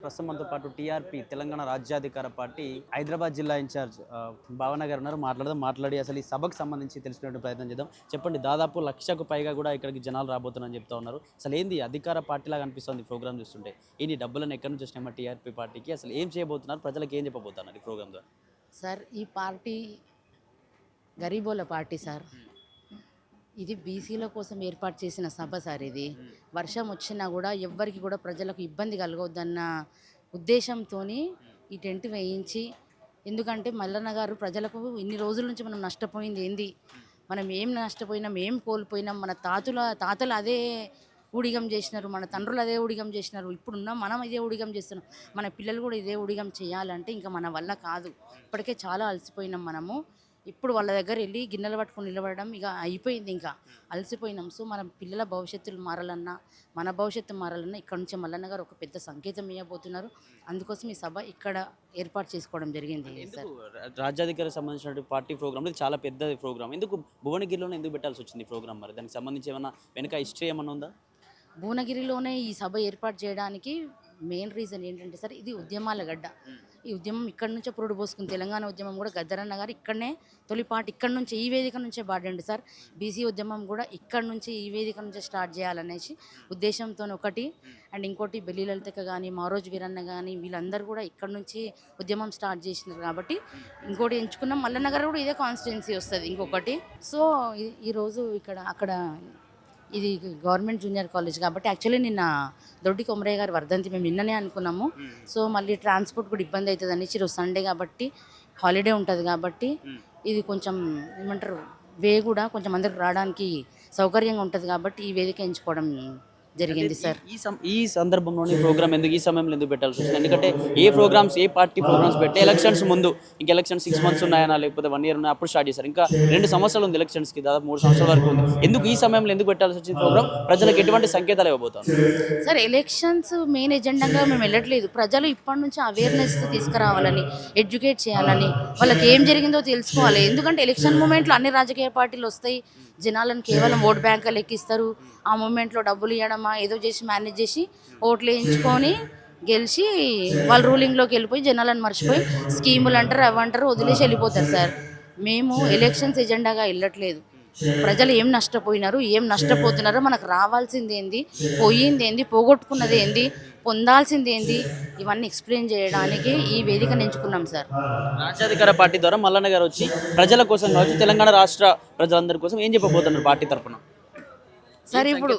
ప్రస్తుతం మనతో పాటు టీఆర్పీ తెలంగాణ రాజ్యాధికార పార్టీ హైదరాబాద్ జిల్లా ఇన్ఛార్జ్ భావన గారు ఉన్నారు. మాట్లాడి అసలు ఈ సభకు సంబంధించి తెలుసుకునే ప్రయత్నం చేద్దాం. చెప్పండి, దాదాపు 1,00,000కు పైగా కూడా ఇక్కడికి జనాలు రాబోతున్నారని చెప్తా ఉన్నారు. అసలు ఏంది అధికార పార్టీలాగా అనిపిస్తుంది ప్రోగ్రామ్ చూస్తుంటే? ఈ డబ్బులను ఎక్కడి నుంచి వచ్చినాయమ్మా టీఆర్పీ పార్టీకి? అసలు ఏం చేయబోతున్నారు, ప్రజలకు ఏం చెప్పబోతున్నారు ఈ ప్రోగ్రామ్ ద్వారా? సార్, ఈ పార్టీ గరీబోల పార్టీ సార్. ఇది బీసీల కోసం ఏర్పాటు చేసిన సభ సార్. ఇది వర్షం వచ్చినా కూడా ఎవ్వరికి కూడా ప్రజలకు ఇబ్బంది కలగొద్దన్న ఉద్దేశంతో ఈ టెంట్ వేయించి, ఎందుకంటే మల్లన్న గారు ప్రజలకు ఇన్ని రోజుల నుంచి మనం నష్టపోయింది ఏంది, మనం ఏం నష్టపోయినాం, ఏం కోల్పోయినాం, మన తాతలు అదే ఊడిగం చేసినారు, మన తండ్రులు అదే ఊడిగం చేసినారు, ఇప్పుడున్న మనం ఇదే ఊడిగం చేస్తున్నాం, మన పిల్లలు కూడా ఇదే ఊడిగం చేయాలంటే ఇంకా మన వల్ల కాదు. ఇప్పటికే చాలా అలసిపోయినాం మనము. ఇప్పుడు వాళ్ళ దగ్గర వెళ్ళి గిన్నెలు పట్టుకొని నిలబడడం ఇక అయిపోయింది, ఇంకా అలసిపోయినాం. సో మన పిల్లల భవిష్యత్తులు మారాలన్నా, మన భవిష్యత్తు మారాలన్నా ఇక్కడ నుంచి మల్లన్న గారు ఒక పెద్ద సంకేతం ఇవ్వబోతున్నారు. అందుకోసం ఈ సభ ఇక్కడ ఏర్పాటు చేసుకోవడం జరిగింది సార్. రాజ్యాధికారికి సంబంధించిన పార్టీ ప్రోగ్రామ్ ఇది చాలా పెద్ద ప్రోగ్రామ్. ఎందుకు భువనగిరిలోనే ఎందుకు పెట్టాల్సి వచ్చింది ఈ ప్రోగ్రామ్? మరి దానికి సంబంధించి ఏమైనా వెనక హిస్టరీ ఏమైనా ఉందా? భువనగిరిలోనే ఈ సభ ఏర్పాటు చేయడానికి మెయిన్ రీజన్ ఏంటంటే సార్, ఇది ఉద్యమాల గడ్డ. ఈ ఉద్యమం ఇక్కడ నుంచే పురుడు పోసుకుంది. తెలంగాణ ఉద్యమం కూడా గద్దరన్న గారు ఇక్కడనే తొలిపాటు ఇక్కడ నుంచి ఈ వేదిక నుంచే పాడండి సార్. బీసీ ఉద్యమం కూడా ఇక్కడ నుంచి ఈ వేదిక నుంచే స్టార్ట్ చేయాలనేసి ఉద్దేశంతో ఒకటి. అండ్ ఇంకోటి బెల్లి లలితక్క కానీ, మారోజు వీరన్న కానీ, వీళ్ళందరూ కూడా ఇక్కడ నుంచి ఉద్యమం స్టార్ట్ చేసినారు కాబట్టి ఇంకోటి ఎంచుకున్నాం. మల్లన్న గారు కూడా ఇదే కాన్స్టిట్యున్సీ వస్తుంది ఇంకొకటి. సో ఈరోజు అక్కడ ఇది గవర్నమెంట్ జూనియర్ కాలేజ్ కాబట్టి యాక్చువల్లీ నిన్న దొడ్డి కొమరయ్య గారి వర్ధంతి మేము నిన్ననే అనుకున్నాము. సో మళ్ళీ ట్రాన్స్పోర్ట్ కూడా ఇబ్బంది అవుతుంది అనేసి ఈరోజు సండే కాబట్టి హాలిడే ఉంటుంది కాబట్టి ఇది కొంచెం ఏమంటారు వే కూడా కొంచెం అందరికి రావడానికి సౌకర్యంగా ఉంటుంది కాబట్టి ఈ వేదిక ఎంచుకోవడం జరిగింది సార్. ఈ సందర్భంలోని ప్రోగ్రామ్ ఎందుకు ఈ సమయంలో ఎందుకు పెట్టాల్సి వచ్చింది? ఎందుకంటే ఏ పార్టీ ప్రోగ్రామ్స్ పెట్టి ఎలక్షన్స్ ముందు, ఇంకా ఎలక్షన్ 6 months ఉన్నాయన్నా లేకపోతే 1 year ఉన్నా అప్పుడు స్టార్ట్ చేశారు. ఇంకా 2 సంవత్సరాలు ఉంది ఎలక్షన్స్కి, దాదాపు 3 సంవత్సరాల వరకు ఉంది. ఎందుకు ఈ సమయంలో ఎందుకు పెట్టాల్సి వచ్చింది ప్రోగ్రామ్? ప్రజలకు ఎటువంటి సంకేతాలు ఇవ్వబోతాం సార్? ఎలక్షన్స్ మెయిన్ ఎజెండాగా మేము వెళ్ళట్లేదు. ప్రజలు ఇప్పటి నుంచి అవేర్నెస్ తీసుకురావాలని, ఎడ్యుకేట్ చేయాలని, వాళ్ళకి ఏం జరిగిందో తెలుసుకోవాలి. ఎందుకంటే ఎలక్షన్ మూమెంట్లో అన్ని రాజకీయ పార్టీలు వస్తాయి, జనాలను కేవలం ఓట్ బ్యాంకులు ఎక్కిస్తారు. ఆ మూమెంట్లో డబ్బులు ఇవ్వడమా ఏదో చేసి మేనేజ్ చేసి ఓట్లు వేయించుకొని గెలిచి వాళ్ళు రూలింగ్లోకి వెళ్ళిపోయి జనాలను మర్చిపోయి స్కీములు అంటారు, అవంటారు, వదిలేసి వెళ్ళిపోతారు సార్. మేము ఎలక్షన్స్ ఎజెండాగా వెళ్ళట్లేదు. ప్రజలు ఏం నష్టపోయినారు, ఏం నష్టపోతున్నారో, మనకు రావాల్సింది ఏంది, పోయింది ఏంది, పోగొట్టుకున్నది ఏంది, పొందాల్సింది ఏంది, ఇవన్నీ ఎక్స్ప్లెయిన్ చేయడానికి ఈ వేదికను ఎంచుకున్నాం సార్. రాజ్యాధికార పార్టీ ద్వారా మల్లన్న గారు వచ్చి ప్రజల కోసం కావచ్చు, తెలంగాణ రాష్ట్ర ప్రజలందరి కోసం ఏం చెప్పబోతున్నారు పార్టీ తరఫున? సార్ ఇప్పుడు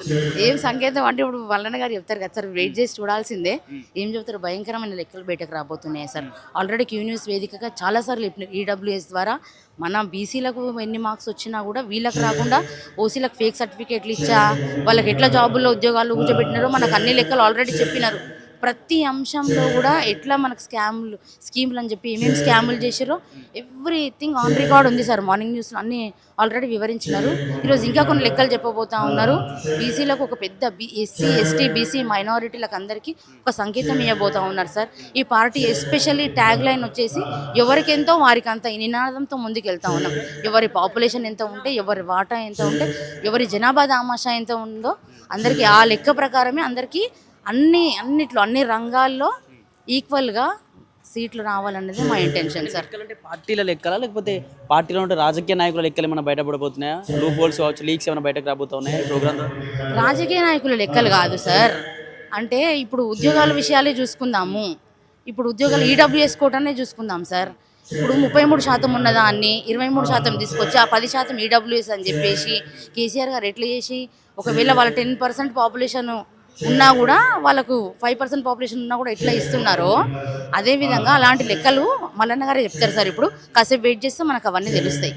ఏం సంకేతం అంటే ఇప్పుడు మల్లన్న గారు చెప్తారు కదా సార్, వెయిట్ చేసి చూడాల్సిందే. ఏం చెప్తారు? భయంకరమైన లెక్కలు బయటకు రాబోతున్నాయి సార్. ఆల్రెడీ క్యూ న్యూస్ వేదికగా చాలాసార్లు చెప్పినారు, ఈడబ్ల్యూఎస్ ద్వారా మన బీసీలకు ఎన్ని మార్క్స్ వచ్చినా కూడా వీళ్ళకి రాకుండా ఓసీలకు ఫేక్ సర్టిఫికేట్లు ఇచ్చా, వాళ్ళకి ఎట్లా జాబుల్లో ఉద్యోగాలు కూర్చోబెట్టినారో మనకు అన్ని లెక్కలు ఆల్రెడీ చెప్పినారు. ప్రతి అంశంలో కూడా ఎట్లా మనకు స్కీములు అని చెప్పి ఏమేమి స్కాములు చేసారో ఎవ్రీథింగ్ ఆన్ రికార్డ్ ఉంది సార్. మార్నింగ్ న్యూస్లో అన్నీ ఆల్రెడీ వివరించినారు. ఈరోజు ఇంకా కొన్ని లెక్కలు చెప్పబోతా ఉన్నారు. బీసీలకు ఒక పెద్ద ఎస్సీ ఎస్టీ బీసీ మైనారిటీలకు అందరికీ ఒక సంకేతం ఇవ్వబోతా ఉన్నారు సార్. ఈ పార్టీ ఎస్పెషల్లీ ట్యాగ్ లైన్ వచ్చేసి ఎవరికి ఎంతో వారికి అంత, ఈ నినాదంతో ముందుకు వెళ్తా ఉన్నాం. ఎవరి పాపులేషన్ ఎంత ఉంటే, ఎవరి వాటా ఎంత ఉంటే, ఎవరి జనాభా దామాషా ఎంత ఉందో అందరికీ ఆ లెక్క ప్రకారమే అందరికీ అన్ని రంగాల్లో ఈక్వల్గా సీట్లు రావాలన్నది మా ఇంటెన్షన్ సార్. పార్టీల లెక్కలా లేకపోతే పార్టీలో ఉంటే రాజకీయ నాయకుల లెక్కలు ఏమైనా బయటపడబోతున్నాయా? లూప్ హోల్స్ కావచ్చు, లీక్స్ ఏమైనా బయటకు రాబోతున్నాయా ఈ ప్రోగ్రామ్? రాజకీయ నాయకుల లెక్కలు కాదు సార్. అంటే ఇప్పుడు ఉద్యోగాల విషయాలే చూసుకుందాము. ఇప్పుడు ఉద్యోగాలు ఈడబ్ల్యూఎస్ కోటానే చూసుకుందాం సార్. ఇప్పుడు 33% ఉన్నదాన్ని 23% తీసుకొచ్చి ఆ 10% ఈడబ్ల్యూఎస్ అని చెప్పేసి కేసీఆర్ గారు ఎట్లా చేసి, ఒకవేళ వాళ్ళ 10% పాపులేషన్ ఉన్నా కూడా వాళ్ళకు 5% పాపులేషన్ ఉన్నా కూడా ఎట్లా ఇస్తున్నారో అదేవిధంగా అలాంటి లెక్కలు మల్లన్న గారే చెప్తారు సార్. ఇప్పుడు కాసేపు వెయిట్ చేస్తే మనకు అవన్నీ తెలుస్తాయి.